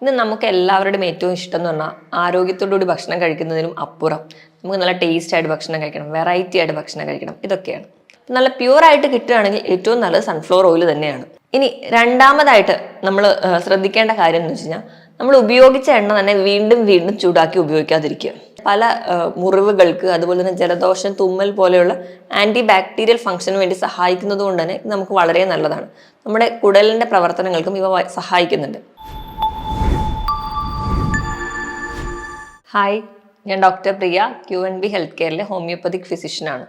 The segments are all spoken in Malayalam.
ഇന്ന് നമുക്ക് എല്ലാവരുടെയും ഏറ്റവും ഇഷ്ടം എന്ന് പറഞ്ഞാൽ ആരോഗ്യത്തോടുകൂടി ഭക്ഷണം കഴിക്കുന്നതിനും അപ്പുറം നമുക്ക് നല്ല ടേസ്റ്റ് ആയിട്ട് ഭക്ഷണം കഴിക്കണം, വെറൈറ്റി ആയിട്ട് ഭക്ഷണം കഴിക്കണം, ഇതൊക്കെയാണ്. നല്ല പ്യൂർ ആയിട്ട് കിട്ടുകയാണെങ്കിൽ ഏറ്റവും നല്ലത് സൺഫ്ലവർ ഓയിൽ തന്നെയാണ്. ഇനി രണ്ടാമതായിട്ട് നമ്മൾ ശ്രദ്ധിക്കേണ്ട കാര്യം എന്ന് വെച്ച് കഴിഞ്ഞാൽ നമ്മൾ ഉപയോഗിച്ച എണ്ണ തന്നെ വീണ്ടും വീണ്ടും ചൂടാക്കി ഉപയോഗിക്കാതിരിക്കുക. പല മുറിവുകൾക്ക് അതുപോലെ തന്നെ ജലദോഷം, തുമ്മൽ പോലെയുള്ള ആന്റി ബാക്ടീരിയൽ ഫംഗ്ഷന് വേണ്ടി സഹായിക്കുന്നത് കൊണ്ട് തന്നെ നമുക്ക് വളരെ നല്ലതാണ്. നമ്മുടെ കുടലിന്റെ പ്രവർത്തനങ്ങൾക്കും ഇവ സഹായിക്കുന്നുണ്ട്. ഹായ്, ഞാൻ ഡോക്ടർ പ്രിയ, QNB ഹെൽത്ത് കെയറിലെ ഹോമിയോപ്പതിക് ഫിസിഷ്യനാണ്.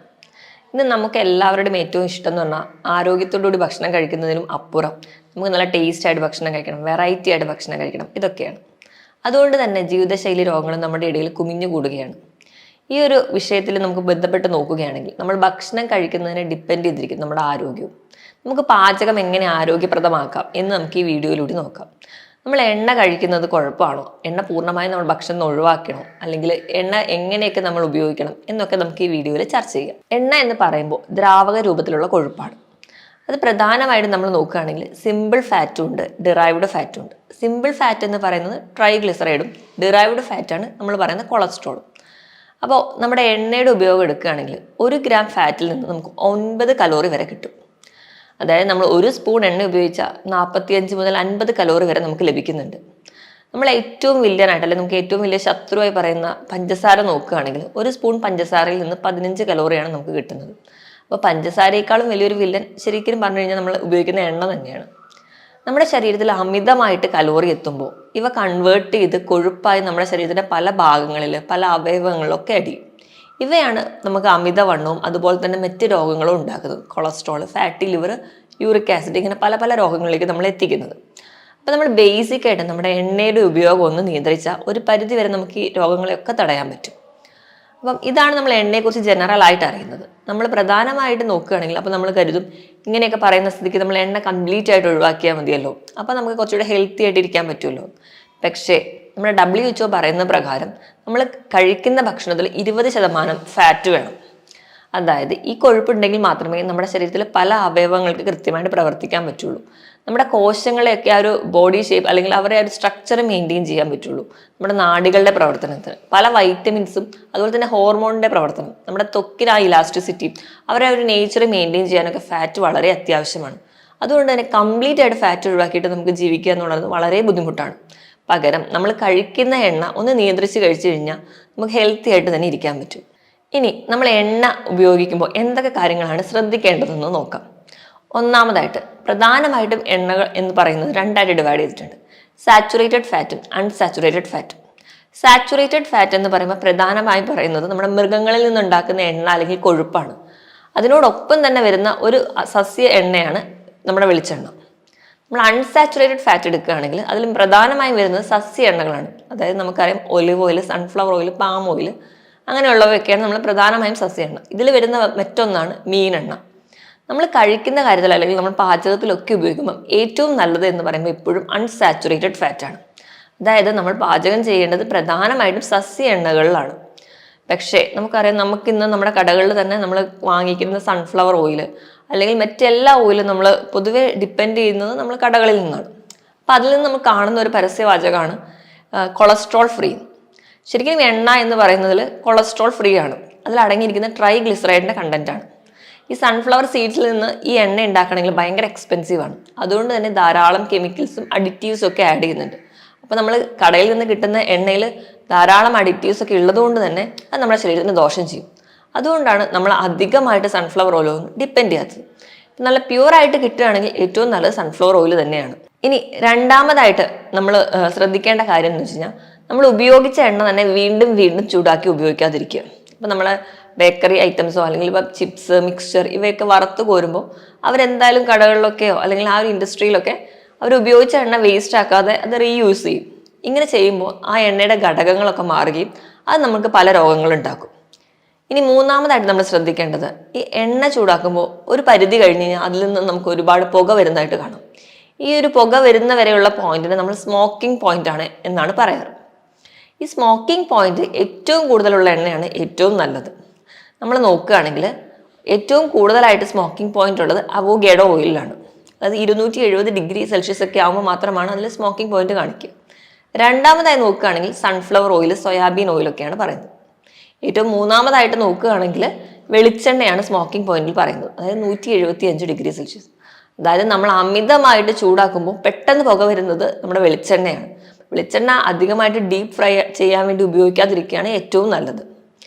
ഇന്ന് നമുക്ക് എല്ലാവരുടെയും ഏറ്റവും ഇഷ്ടം എന്ന് പറഞ്ഞാൽ ആരോഗ്യത്തോടുകൂടി ഭക്ഷണം കഴിക്കുന്നതിനും അപ്പുറം നമുക്ക് നല്ല ടേസ്റ്റ് ആയിട്ട് ഭക്ഷണം കഴിക്കണം, വെറൈറ്റി ആയിട്ട് ഭക്ഷണം കഴിക്കണം, ഇതൊക്കെയാണ്. അതുകൊണ്ട് തന്നെ ജീവിതശൈലി രോഗങ്ങൾ നമ്മുടെ ഇടയിൽ കുമിഞ്ഞു കൂടുകയാണ്. ഈ ഒരു വിഷയത്തിൽ നമുക്ക് ബന്ധപ്പെട്ട് നോക്കുകയാണെങ്കിൽ നമ്മൾ ഭക്ഷണം കഴിക്കുന്നതിനെ ഡിപ്പെൻഡ് ചെയ്തിരിക്കും നമ്മുടെ ആരോഗ്യവും. നമുക്ക് പാചകം എങ്ങനെ ആരോഗ്യപ്രദമാക്കാം എന്ന് നമുക്ക് ഈ വീഡിയോയിലൂടെ നോക്കാം. നമ്മൾ എണ്ണ കഴിക്കുന്നത് കുഴപ്പമാണോ, എണ്ണ പൂർണ്ണമായും നമ്മൾ ഭക്ഷണം ഒഴിവാക്കണോ, അല്ലെങ്കിൽ എണ്ണ എങ്ങനെയൊക്കെ നമ്മൾ ഉപയോഗിക്കണം എന്നൊക്കെ നമുക്ക് ഈ വീഡിയോയിൽ ചർച്ച ചെയ്യാം. എണ്ണ എന്ന് പറയുമ്പോൾ ദ്രാവക രൂപത്തിലുള്ള കൊഴുപ്പാണ്. അത് പ്രധാനമായിട്ടും നമ്മൾ നോക്കുകയാണെങ്കിൽ സിമ്പിൾ ഫാറ്റും ഉണ്ട്, ഡിറൈവ്ഡ് ഫാറ്റും ഉണ്ട്. സിമ്പിൾ ഫാറ്റ് എന്ന് പറയുന്നത് ട്രൈഗ്ലിസറൈഡും, ഡിറൈവ്ഡ് ഫാറ്റാണ് നമ്മൾ പറയുന്ന കൊളസ്ട്രോളും. അപ്പോൾ നമ്മുടെ എണ്ണയുടെ ഉപയോഗം എടുക്കുകയാണെങ്കിൽ 1 ഗ്രാം ഫാറ്റിൽ നിന്ന് നമുക്ക് 9 കലോറി വരെ കിട്ടും. അതായത് നമ്മൾ 1 സ്പൂൺ എണ്ണ ഉപയോഗിച്ചാൽ 45 മുതൽ 50 കലോറി വരെ നമുക്ക് ലഭിക്കുന്നുണ്ട്. നമ്മൾ ഏറ്റവും വില്ലനായിട്ട് അല്ലെങ്കിൽ നമുക്ക് ഏറ്റവും വലിയ ശത്രുവായി പറയുന്ന പഞ്ചസാര നോക്കുകയാണെങ്കിൽ 1 സ്പൂൺ പഞ്ചസാരയിൽ നിന്ന് 15 കലോറിയാണ് നമുക്ക് കിട്ടുന്നത്. അപ്പോൾ പഞ്ചസാരയേക്കാളും വലിയൊരു വില്ലൻ ശരിക്കും പറഞ്ഞു കഴിഞ്ഞാൽ നമ്മൾ ഉപയോഗിക്കുന്ന എണ്ണ തന്നെയാണ്. നമ്മുടെ ശരീരത്തിൽ അമിതമായിട്ട് കലോറി എത്തുമ്പോൾ ഇവ കൺവേർട്ട് ചെയ്ത് കൊഴുപ്പായി നമ്മുടെ ശരീരത്തിൻ്റെ പല ഭാഗങ്ങളിൽ, പല അവയവങ്ങളിലൊക്കെ അടിയും. ഇവയാണ് നമുക്ക് അമിതവണ്ണവും അതുപോലെ തന്നെ മറ്റ് രോഗങ്ങളും ഉണ്ടാക്കുന്നത്. Cholesterol, fatty liver, uric acid, ഇങ്ങനെ പല പല രോഗങ്ങളിലേക്ക് നമ്മൾ എത്തിക്കുന്നത്. അപ്പോൾ നമ്മൾ ബേസിക് ആയിട്ട് നമ്മുടെ എണ്ണയുടെ ഉപയോഗം ഒന്ന് നിയന്ത്രിച്ചാൽ ഒരു പരിധി വരെ നമുക്ക് ഈ രോഗങ്ങളെയൊക്കെ തടയാൻ പറ്റും. അപ്പം ഇതാണ് നമ്മൾ എണ്ണയെക്കുറിച്ച് ജനറൽ ആയിട്ട് അറിയുന്നത്. നമ്മൾ പ്രധാനമായിട്ട് നോക്കുകയാണെങ്കിൽ അപ്പോൾ നമ്മൾ കരുതും ഇങ്ങനെയൊക്കെ പറയുന്ന സ്ഥിതിക്ക് നമ്മൾ എണ്ണ കംപ്ലീറ്റ് ആയിട്ട് ഒഴിവാക്കിയാൽ മതിയല്ലോ, അപ്പോൾ നമുക്ക് കുറച്ചുകൂടെ ഹെൽത്തി ആയിട്ട് ഇരിക്കാൻ പറ്റുമല്ലോ. പക്ഷേ നമ്മുടെ WHO പറയുന്ന പ്രകാരം നമ്മൾ കഴിക്കുന്ന ഭക്ഷണത്തിൽ 20% ഫാറ്റ് വേണം. അതായത് ഈ കൊഴുപ്പുണ്ടെങ്കിൽ മാത്രമേ നമ്മുടെ ശരീരത്തിൽ പല അവയവങ്ങൾക്ക് കൃത്യമായിട്ട് പ്രവർത്തിക്കാൻ പറ്റുള്ളൂ. നമ്മുടെ കോശങ്ങളെയൊക്കെ ആ ഒരു ബോഡി ഷേപ്പ് അല്ലെങ്കിൽ അവരെ ആ ഒരു സ്ട്രക്ചർ മെയിൻറ്റെയിൻ ചെയ്യാൻ പറ്റുള്ളൂ. നമ്മുടെ നാഡികളുടെ പ്രവർത്തനത്തിന് പല വൈറ്റമിൻസും അതുപോലെ തന്നെ ഹോർമോണിൻ്റെ പ്രവർത്തനം, നമ്മുടെ ത്വക്കിന് ആ ഇലാസ്റ്റിസിറ്റി, അവരെ ഒരു നേച്ചർ മെയിൻറ്റെയിൻ ചെയ്യാനൊക്കെ ഫാറ്റ് വളരെ അത്യാവശ്യമാണ്. അതുകൊണ്ട് തന്നെ കംപ്ലീറ്റ് ആയിട്ട് ഫാറ്റ് ഒഴിവാക്കിയിട്ട് നമുക്ക് ജീവിക്കുക എന്നുള്ളത് വളരെ ബുദ്ധിമുട്ടാണ്. പകരം നമ്മൾ കഴിക്കുന്ന എണ്ണ ഒന്ന് നിയന്ത്രിച്ച് കഴിച്ചു കഴിഞ്ഞാൽ നമുക്ക് ഹെൽത്തി ആയിട്ട് തന്നെ ഇരിക്കാൻ പറ്റും. ഇനി നമ്മൾ എണ്ണ ഉപയോഗിക്കുമ്പോൾ എന്തൊക്കെ കാര്യങ്ങളാണ് ശ്രദ്ധിക്കേണ്ടതെന്ന് നോക്കാം. ഒന്നാമതായിട്ട് പ്രധാനമായിട്ടും എണ്ണകൾ എന്ന് പറയുന്നത് 2ആയിട്ട് ഡിവൈഡ് ചെയ്തിട്ടുണ്ട്: സാച്ചുറേറ്റഡ് ഫാറ്റും അൺസാച്ചുറേറ്റഡ് ഫാറ്റും. സാച്ചുറേറ്റഡ് ഫാറ്റ് എന്ന് പറയുമ്പോൾ പ്രധാനമായും പറയുന്നത് നമ്മുടെ മൃഗങ്ങളിൽ നിന്നുണ്ടാക്കുന്ന എണ്ണ അല്ലെങ്കിൽ കൊഴുപ്പാണ്. അതിനോടൊപ്പം തന്നെ വരുന്ന ഒരു സസ്യ എണ്ണയാണ് നമ്മുടെ വെളിച്ചെണ്ണ. നമ്മൾ അൺസാച്ചുറേറ്റഡ് ഫാറ്റ് എടുക്കുകയാണെങ്കിൽ അതിലും പ്രധാനമായും വരുന്നത് സസ്യ എണ്ണകളാണ്. അതായത് നമുക്കറിയാം olive oil, sunflower oil, palm oil, അങ്ങനെയുള്ളവയൊക്കെയാണ് നമ്മൾ പ്രധാനമായും സസ്യ എണ്ണ. ഇതിൽ വരുന്ന മറ്റൊന്നാണ് മീനെണ്ണ. നമ്മൾ കഴിക്കുന്ന കാര്യത്തിൽ അല്ലെങ്കിൽ നമ്മൾ പാചകത്തിലൊക്കെ ഉപയോഗിക്കുമ്പോൾ ഏറ്റവും നല്ലത് എന്ന് പറയുമ്പോൾ എപ്പോഴും അൺസാച്ചുറേറ്റഡ് ഫാറ്റാണ്. അതായത് നമ്മൾ പാചകം ചെയ്യേണ്ടത് പ്രധാനമായിട്ടും സസ്യ എണ്ണകളിലാണ്. പക്ഷേ നമുക്കറിയാം, നമുക്കിന്ന് നമ്മുടെ കടകളിൽ തന്നെ നമ്മൾ വാങ്ങിക്കുന്ന സൺഫ്ലവർ ഓയിൽ അല്ലെങ്കിൽ മറ്റെല്ലാ ഓയിലും നമ്മൾ പൊതുവെ ഡിപ്പെൻഡ് ചെയ്യുന്നത് നമ്മൾ കടകളിൽ നിന്നാണ്. അപ്പം അതിൽ നിന്ന് നമ്മൾ കാണുന്ന ഒരു പരസ്യവാചകമാണ് കൊളസ്ട്രോൾ ഫ്രീ. ശരിക്കും എണ്ണ എന്ന് പറയുന്നതിൽ കൊളസ്ട്രോൾ ഫ്രീ ആണ്. അതിൽ അടങ്ങിയിരിക്കുന്ന ട്രൈഗ്ലിസറൈഡിൻ്റെ കണ്ടൻറ്റാണ്. ഈ സൺഫ്ലവർ സീഡ്സിൽ നിന്ന് ഈ എണ്ണ ഉണ്ടാക്കണമെങ്കിൽ ഭയങ്കര എക്സ്പെൻസീവ് ആണ്. അതുകൊണ്ട് തന്നെ ധാരാളം കെമിക്കൽസും അഡിറ്റീവ്സും ഒക്കെ ആഡ് ചെയ്യുന്നുണ്ട്. അപ്പോൾ നമ്മൾ കടയിൽ നിന്ന് കിട്ടുന്ന എണ്ണയിൽ ധാരാളം അഡിറ്റീവ്സ് ഒക്കെ ഉള്ളതുകൊണ്ട് തന്നെ അത് നമ്മുടെ ശരീരത്തിന് ദോഷം ചെയ്യും. അതുകൊണ്ടാണ് നമ്മൾ അധികമായിട്ട് സൺഫ്ലവർ ഓയിൽ ഒന്നും ഡിപ്പെൻഡ് ചെയ്യാത്തത്. നല്ല പ്യൂറായിട്ട് കിട്ടുകയാണെങ്കിൽ ഏറ്റവും നല്ലത് സൺഫ്ലവർ ഓയിൽ തന്നെയാണ്. ഇനി രണ്ടാമതായിട്ട് നമ്മൾ ശ്രദ്ധിക്കേണ്ട കാര്യം എന്ന് വെച്ച് കഴിഞ്ഞാൽ നമ്മൾ ഉപയോഗിച്ച എണ്ണ തന്നെ വീണ്ടും വീണ്ടും ചൂടാക്കി ഉപയോഗിക്കാതിരിക്കുക. ഇപ്പം നമ്മൾ ബേക്കറി ഐറ്റംസോ അല്ലെങ്കിൽ ഇപ്പം ചിപ്സ്, മിക്സ്ചർ ഇവയൊക്കെ വറുത്ത് കോരുമ്പോൾ അവരെന്തായാലും കടകളിലൊക്കെയോ അല്ലെങ്കിൽ ആ ഒരു ഇൻഡസ്ട്രിയിലൊക്കെ അവർ ഉപയോഗിച്ച എണ്ണ വേസ്റ്റ് ആക്കാതെ അത് റീയൂസ് ചെയ്യും. ഇങ്ങനെ ചെയ്യുമ്പോൾ ആ എണ്ണയുടെ ഘടകങ്ങളൊക്കെ മാറുകയും അത് നമുക്ക് പല രോഗങ്ങളുണ്ടാക്കും. ഇനി മൂന്നാമതായിട്ട് നമ്മൾ ശ്രദ്ധിക്കേണ്ടത്, ഈ എണ്ണ ചൂടാക്കുമ്പോൾ ഒരു പരിധി കഴിഞ്ഞ് കഴിഞ്ഞാൽ അതിൽ നിന്ന് നമുക്ക് ഒരുപാട് പുക വരുന്നതായിട്ട് കാണും. ഈ ഒരു പുക വരുന്ന വരെയുള്ള പോയിന്റിനെ നമ്മൾ സ്മോക്കിംഗ് പോയിന്റ് ആണ് എന്നാണ് പറയാറ്. ഈ സ്മോക്കിംഗ് പോയിന്റ് ഏറ്റവും കൂടുതലുള്ള എണ്ണയാണ് ഏറ്റവും നല്ലത്. നമ്മൾ നോക്കുകയാണെങ്കിൽ ഏറ്റവും കൂടുതലായിട്ട് സ്മോക്കിംഗ് പോയിന്റ് ഉള്ളത് അവോഗാഡോ ഓയിലാണ്. അത് 270 ഡിഗ്രി സെൽഷ്യസ് ഒക്കെ ആകുമ്പോൾ മാത്രമാണ് അതിൽ സ്മോക്കിംഗ് പോയിന്റ് കാണിക്കുക. രണ്ടാമതായി നോക്കുകയാണെങ്കിൽ സൺഫ്ലവർ ഓയിൽ, സോയാബീൻ ഓയിലൊക്കെയാണ് പറയുന്നത്. ഏറ്റവും മൂന്നാമതായിട്ട് നോക്കുകയാണെങ്കിൽ വെളിച്ചെണ്ണയാണ് സ്മോക്കിംഗ് പോയിന്റിൽ പറയുന്നത്. അതായത് 175°C. അതായത് നമ്മൾ അമിതമായിട്ട് ചൂടാക്കുമ്പോൾ പെട്ടെന്ന് പുക വരുന്നത് നമ്മുടെ വെളിച്ചെണ്ണയാണ്. വെളിച്ചെണ്ണ അധികമായിട്ട് ഡീപ്പ് ഫ്രൈ ചെയ്യാൻ വേണ്ടി ഉപയോഗിക്കാതിരിക്കുകയാണ് ഏറ്റവും നല്ലത്.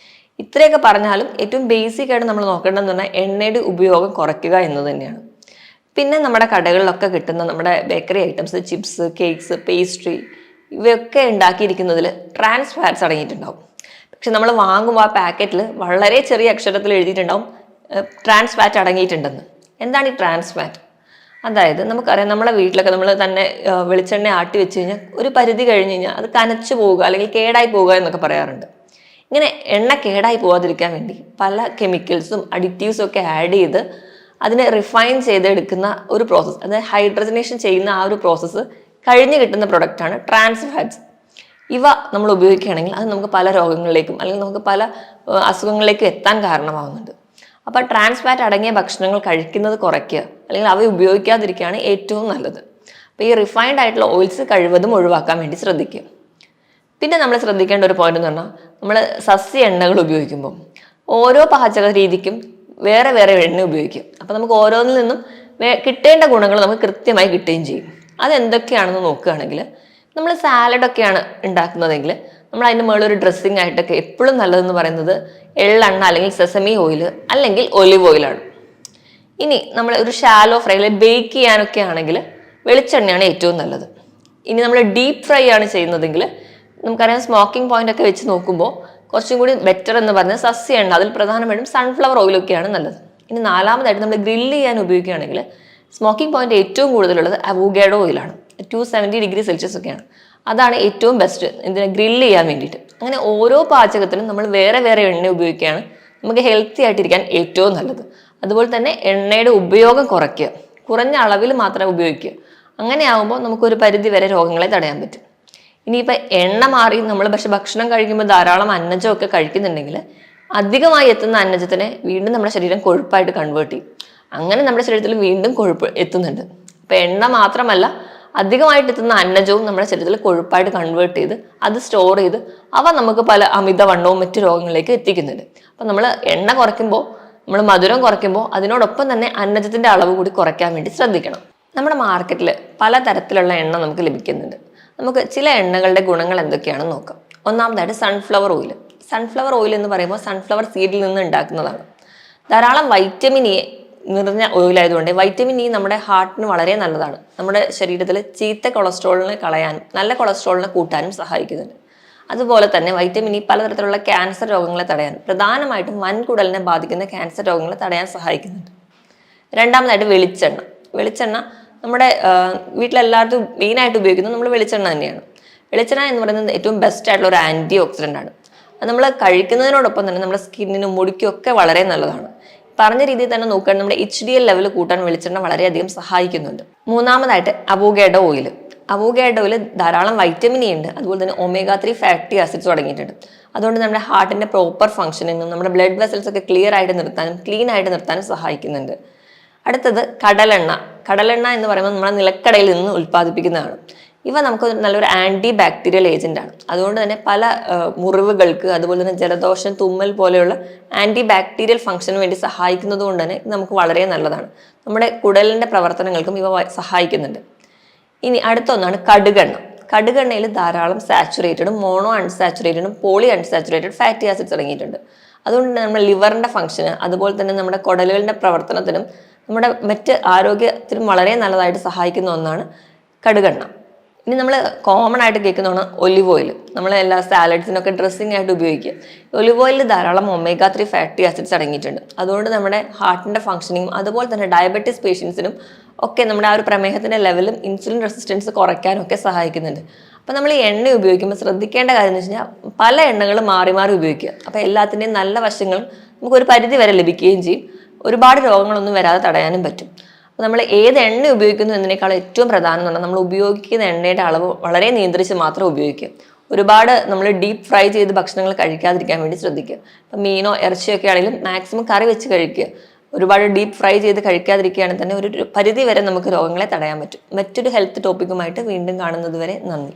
ഇത്രയൊക്കെ പറഞ്ഞാലും ഏറ്റവും ബേസിക് ആയിട്ട് നമ്മൾ നോക്കേണ്ടതെന്ന് പറഞ്ഞാൽ എണ്ണയുടെ ഉപയോഗം കുറയ്ക്കുക എന്ന് തന്നെയാണ്. പിന്നെ നമ്മുടെ കടകളിലൊക്കെ കിട്ടുന്ന നമ്മുടെ bakery items, chips, cakes, pastry ഇവയൊക്കെ ഉണ്ടാക്കിയിരിക്കുന്നതിൽ ട്രാൻസ് ഫാറ്റ്സ് അടങ്ങിയിട്ടുണ്ടാവും. പക്ഷെ നമ്മൾ വാങ്ങുമ്പോൾ ആ പാക്കറ്റിൽ വളരെ ചെറിയ അക്ഷരത്തിൽ എഴുതിയിട്ടുണ്ടാവും ട്രാൻസ് ഫാറ്റ് അടങ്ങിയിട്ടുണ്ടെന്ന്. എന്താണ് ഈ ട്രാൻസ് ഫാറ്റ്? അതായത് നമുക്കറിയാം, നമ്മളെ വീട്ടിലൊക്കെ നമ്മൾ തന്നെ വെളിച്ചെണ്ണ ആട്ടി വെച്ച് കഴിഞ്ഞാൽ ഒരു പരിധി കഴിഞ്ഞ് കഴിഞ്ഞാൽ അത് കനച്ചു പോവുക അല്ലെങ്കിൽ കേടായി പോവുക എന്നൊക്കെ പറയാറുണ്ട്. ഇങ്ങനെ എണ്ണ കേടായി പോകാതിരിക്കാൻ വേണ്ടി പല കെമിക്കൽസും അഡിറ്റീവ്സും ഒക്കെ ആഡ് ചെയ്ത് അതിനെ റിഫൈൻ ചെയ്തെടുക്കുന്ന ഒരു പ്രോസസ്സ്, അതായത് ഹൈഡ്രജനേഷൻ ചെയ്യുന്ന ആ ഒരു പ്രോസസ്സ് കഴിഞ്ഞ് കിട്ടുന്ന പ്രൊഡക്റ്റാണ് ട്രാൻസ് ഫാറ്റ്സ്. ഇവ നമ്മൾ ഉപയോഗിക്കുകയാണെങ്കിൽ അത് നമുക്ക് പല രോഗങ്ങളിലേക്കും അല്ലെങ്കിൽ നമുക്ക് പല അസുഖങ്ങളിലേക്കും എത്താൻ കാരണമാകുന്നുണ്ട്. അപ്പോൾ ട്രാൻസ് ഫാറ്റ് അടങ്ങിയ ഭക്ഷണങ്ങൾ കഴിക്കുന്നത് കുറയ്ക്കുക അല്ലെങ്കിൽ അവ ഉപയോഗിക്കാതിരിക്കുകയാണ് ഏറ്റവും നല്ലത്. അപ്പോൾ ഈ റിഫൈൻഡ് ആയിട്ടുള്ള ഓയിൽസ് കഴിവതും ഒഴിവാക്കാൻ വേണ്ടി ശ്രദ്ധിക്കുക. പിന്നെ നമ്മൾ ശ്രദ്ധിക്കേണ്ട ഒരു പോയിന്റ് എന്ന് പറഞ്ഞാൽ, നമ്മൾ സസ്യ എണ്ണകൾ ഉപയോഗിക്കുമ്പോൾ ഓരോ പാചക രീതിക്കും വേറെ വേറെ എണ്ണ ഉപയോഗിക്കും. അപ്പോൾ നമുക്ക് ഓരോന്നിൽ നിന്നും കിട്ടേണ്ട ഗുണങ്ങൾ നമുക്ക് കൃത്യമായി കിട്ടുകയും ചെയ്യും. അതെന്തൊക്കെയാണെന്ന് നോക്കുകയാണെങ്കിൽ, നമ്മൾ സാലഡൊക്കെയാണ് ഉണ്ടാക്കുന്നതെങ്കിൽ നമ്മൾ അതിൻ്റെ മുകളിൽ ഒരു ഡ്രസ്സിങ് ആയിട്ടൊക്കെ എപ്പോഴും നല്ലതെന്ന് പറയുന്നത് എള്ളെണ്ണ അല്ലെങ്കിൽ സെസമി ഓയിൽ അല്ലെങ്കിൽ ഒലിവ് ഓയിലാണ്. ഇനി നമ്മൾ ഒരു ഷാലോ ഫ്രൈ അല്ലെങ്കിൽ ബേക്ക് ചെയ്യാനൊക്കെ ആണെങ്കിൽ വെളിച്ചെണ്ണയാണ് ഏറ്റവും നല്ലത്. ഇനി നമ്മൾ ഡീപ്പ് ഫ്രൈ ആണ് ചെയ്യുന്നതെങ്കിൽ നമുക്കറിയാം, സ്മോക്കിംഗ് പോയിന്റ് ഒക്കെ വെച്ച് നോക്കുമ്പോൾ കുറച്ചും കൂടി ബെറ്റർ എന്ന് പറഞ്ഞാൽ സസ്യ എണ്ണ, അതിൽ പ്രധാനമായിട്ടും സൺഫ്ലവർ ഓയിലൊക്കെയാണ് നല്ലത്. ഇനി നാലാമതായിട്ട് നമ്മൾ ഗ്രില്ല് ചെയ്യാൻ ഉപയോഗിക്കുകയാണെങ്കിൽ സ്മോക്കിംഗ് പോയിന്റ് ഏറ്റവും കൂടുതലുള്ളത് അവോക്കാഡോ ഓയിലാണ്. 270°C ഒക്കെയാണ്. അതാണ് ഏറ്റവും ബെസ്റ്റ് ഇതിനെ ഗ്രില്ല് ചെയ്യാൻ വേണ്ടിയിട്ട്. അങ്ങനെ ഓരോ പാചകത്തിനും നമ്മൾ വേറെ വേറെ എണ്ണ ഉപയോഗിക്കുകയാണ് നമുക്ക് ഹെൽത്തി ആയിട്ടിരിക്കാൻ ഏറ്റവും നല്ലത്. അതുപോലെ തന്നെ എണ്ണയുടെ ഉപയോഗം കുറയ്ക്കുക, കുറഞ്ഞ അളവിൽ മാത്രം ഉപയോഗിക്കുക. അങ്ങനെ ആകുമ്പോൾ നമുക്കൊരു പരിധി വരെ രോഗങ്ങളെ തടയാൻ പറ്റും. ഇനിയിപ്പോൾ എണ്ണ മാറി നമ്മൾ പക്ഷെ ഭക്ഷണം കഴിക്കുമ്പോൾ ധാരാളം അന്നജമൊക്കെ കഴിക്കുന്നുണ്ടെങ്കിൽ അധികമായി എത്തുന്ന അന്നജത്തിനെ വീണ്ടും നമ്മുടെ ശരീരം കൊഴുപ്പായിട്ട് കൺവേർട്ട് ചെയ്യും. അങ്ങനെ നമ്മുടെ ശരീരത്തിൽ വീണ്ടും കൊഴുപ്പ് എത്തുന്നുണ്ട്. അപ്പം എണ്ണ മാത്രമല്ല, അധികമായിട്ട് എത്തുന്ന അന്നജവും നമ്മുടെ ശരീരത്തിൽ കൊഴുപ്പായിട്ട് കൺവേർട്ട് ചെയ്ത് അത് സ്റ്റോർ ചെയ്ത് അവ നമുക്ക് പല അമിതവണ്ണവും മറ്റു രോഗങ്ങളിലേക്ക് എത്തിക്കുന്നുണ്ട്. അപ്പം നമ്മൾ എണ്ണ കുറയ്ക്കുമ്പോൾ, നമ്മൾ മധുരം കുറയ്ക്കുമ്പോൾ അതിനോടൊപ്പം തന്നെ അന്നജത്തിൻ്റെ അളവ് കൂടി കുറയ്ക്കാൻ വേണ്ടി ശ്രദ്ധിക്കണം. നമ്മുടെ മാർക്കറ്റിൽ പലതരത്തിലുള്ള എണ്ണ നമുക്ക് ലഭിക്കുന്നുണ്ട്. നമുക്ക് ചില എണ്ണകളുടെ ഗുണങ്ങൾ എന്തൊക്കെയാണെന്ന് നോക്കാം. ഒന്നാമതായിട്ട് സൺഫ്ലവർ ഓയിൽ. സൺഫ്ലവർ ഓയിൽ എന്ന് പറയുമ്പോൾ സൺഫ്ലവർ സീഡിൽ നിന്ന് ഉണ്ടാക്കുന്നതാണ്. ധാരാളം വൈറ്റമിൻ എ നിറഞ്ഞ ഓയിലായതുകൊണ്ട് വൈറ്റമിൻ ഇ നമ്മുടെ ഹാർട്ടിന് വളരെ നല്ലതാണ്. നമ്മുടെ ശരീരത്തിൽ ചീത്ത കൊളസ്ട്രോളിനെ കളയാനും നല്ല കൊളസ്ട്രോളിനെ കൂട്ടാനും സഹായിക്കുന്നുണ്ട്. അതുപോലെ തന്നെ വൈറ്റമിൻ ഇ പലതരത്തിലുള്ള ക്യാൻസർ രോഗങ്ങളെ തടയാനും പ്രധാനമായിട്ടും വൻകുടലിനെ ബാധിക്കുന്ന ക്യാൻസർ രോഗങ്ങളെ തടയാൻ സഹായിക്കുന്നുണ്ട്. രണ്ടാമതായിട്ട് വെളിച്ചെണ്ണ. വെളിച്ചെണ്ണ നമ്മുടെ വീട്ടിലെല്ലാവർക്കും മെയിനായിട്ട് ഉപയോഗിക്കുന്നത് നമ്മൾ വെളിച്ചെണ്ണ തന്നെയാണ്. വെളിച്ചെണ്ണ എന്ന് പറയുന്നത് ഏറ്റവും ബെസ്റ്റ് ആയിട്ടുള്ള ഒരു ആൻറ്റി ഓക്സിഡൻ്റ് ആണ്. അത് നമ്മൾ കഴിക്കുന്നതിനോടൊപ്പം തന്നെ നമ്മുടെ സ്കിന്നിനും മുടിക്കും ഒക്കെ വളരെ നല്ലതാണ്. പറഞ്ഞ രീതിയിൽ തന്നെ നോക്കുകയാണെങ്കിൽ നമ്മുടെ HDL ലെവൽ കൂട്ടാൻ വെളിച്ചെണ്ണ വളരെയധികം സഹായിക്കുന്നുണ്ട്. മൂന്നാമതായിട്ട് അവോക്കാഡോ ഓയിൽ. അവോക്കാഡോ ഓയിൽ ധാരാളം വൈറ്റമിൻ ഇ ഉണ്ട്. അതുപോലെ തന്നെ omega-3 ഫാറ്റി ആസിഡ്സ് അടങ്ങിയിട്ടുണ്ട്. അതുകൊണ്ട് നമ്മുടെ ഹാർട്ടിന്റെ പ്രോപ്പർ ഫംഗ്ഷനിങ്ങും നമ്മുടെ ബ്ലഡ് വെസൽസ് ഒക്കെ ക്ലിയർ ആയിട്ട് നിർത്താനും ക്ലീൻ ആയിട്ട് നിർത്താനും സഹായിക്കുന്നുണ്ട്. അടുത്തത് കടലെണ്ണ. കടലെണ്ണ എന്ന് പറയുമ്പോൾ നമ്മുടെ നിലക്കടയിൽ നിന്ന് ഉൽപ്പാദിപ്പിക്കുന്നതാണ്. ഇവ നമുക്ക് നല്ലൊരു ആൻറ്റി ബാക്ടീരിയൽ ഏജന്റ് ആണ്. അതുകൊണ്ട് തന്നെ പല മുറിവുകൾക്ക്, അതുപോലെ തന്നെ ജലദോഷം, തുമ്മൽ പോലെയുള്ള ആൻറ്റി ബാക്ടീരിയൽ ഫംഗ്ഷന് വേണ്ടി സഹായിക്കുന്നത് കൊണ്ട് തന്നെ ഇത് നമുക്ക് വളരെ നല്ലതാണ്. നമ്മുടെ കുടലിൻ്റെ പ്രവർത്തനങ്ങൾക്കും ഇവ സഹായിക്കുന്നുണ്ട്. ഇനി അടുത്ത ഒന്നാണ് കടുകെണ്ണ. കടുകെണ്ണയിൽ ധാരാളം സാച്ചുറേറ്റഡും മോണോ അൺസാച്ചുറേറ്റഡും പോളി അൺസാച്ചുറേറ്റഡ് ഫാറ്റി ആസിഡ്സ് അടങ്ങിയിട്ടുണ്ട്. അതുകൊണ്ട് തന്നെ നമ്മുടെ ലിവറിൻ്റെ ഫംഗ്ഷന്, അതുപോലെ തന്നെ നമ്മുടെ കുടലുകളുടെ പ്രവർത്തനത്തിനും നമ്മുടെ മറ്റ് ആരോഗ്യത്തിനും വളരെ നല്ലതായിട്ട് സഹായിക്കുന്ന ഒന്നാണ് കടുകെണ്ണ. ഇനി നമ്മൾ കോമൺ ആയിട്ട് കേൾക്കുന്നതാണ് ഒലിവ് ഓയിൽ. നമ്മൾ എല്ലാ സാലഡ്സിനൊക്കെ ഡ്രസ്സിങ് ആയിട്ട് ഉപയോഗിക്കുക. ഒലിവ് ഓയിലിൽ ധാരാളം omega-3 ഫാറ്റി ആസിഡ്സ് അടങ്ങിയിട്ടുണ്ട്. അതുകൊണ്ട് നമ്മുടെ ഹാർട്ടിൻ്റെ ഫംഗ്ഷനിങ്ങും അതുപോലെ തന്നെ ഡയബറ്റീസ് പേഷ്യൻസിനും ഒക്കെ നമ്മുടെ ആ ഒരു പ്രമേഹത്തിൻ്റെ ലെവലും ഇൻസുലിൻ റെസിസ്റ്റൻസ് കുറയ്ക്കാനും ഒക്കെ സഹായിക്കുന്നുണ്ട്. അപ്പോൾ നമ്മൾ ഈ എണ്ണ ഉപയോഗിക്കുമ്പോൾ ശ്രദ്ധിക്കേണ്ട കാര്യം എന്ന് വെച്ച് കഴിഞ്ഞാൽ പല എണ്ണകളും മാറി മാറി ഉപയോഗിക്കുക. അപ്പോൾ എല്ലാത്തിൻ്റെയും നല്ല വശങ്ങളും നമുക്കൊരു പരിധി വരെ ലഭിക്കുകയും ചെയ്യും. ഒരുപാട് രോഗങ്ങളൊന്നും വരാതെ തടയാനും പറ്റും. അപ്പോൾ നമ്മൾ ഏത് എണ്ണ ഉപയോഗിക്കുന്നു എന്നതിനേക്കാൾ ഏറ്റവും പ്രധാനം എന്ന് പറഞ്ഞാൽ നമ്മൾ ഉപയോഗിക്കുന്ന എണ്ണയുടെ അളവ് വളരെ നിയന്ത്രിച്ച് മാത്രം ഉപയോഗിക്കുക. ഒരുപാട് നമ്മൾ ഡീപ്പ് ഫ്രൈ ചെയ്ത് ഭക്ഷണങ്ങൾ കഴിക്കാതിരിക്കാൻ വേണ്ടി ശ്രദ്ധിക്കുക. ഇപ്പം മീനോ ഇറച്ചിയോ ഒക്കെ ആണെങ്കിലും മാക്സിമം കറി വെച്ച് കഴിക്കുക. ഒരുപാട് ഡീപ്പ് ഫ്രൈ ചെയ്ത് കഴിക്കാതിരിക്കുകയാണെങ്കിൽ തന്നെ ഒരു പരിധി വരെ നമുക്ക് രോഗങ്ങളെ തടയാൻ പറ്റും. മറ്റൊരു ഹെൽത്ത് ടോപ്പിക്കുമായിട്ട് വീണ്ടും കാണുന്നത് വരെ നന്ദി.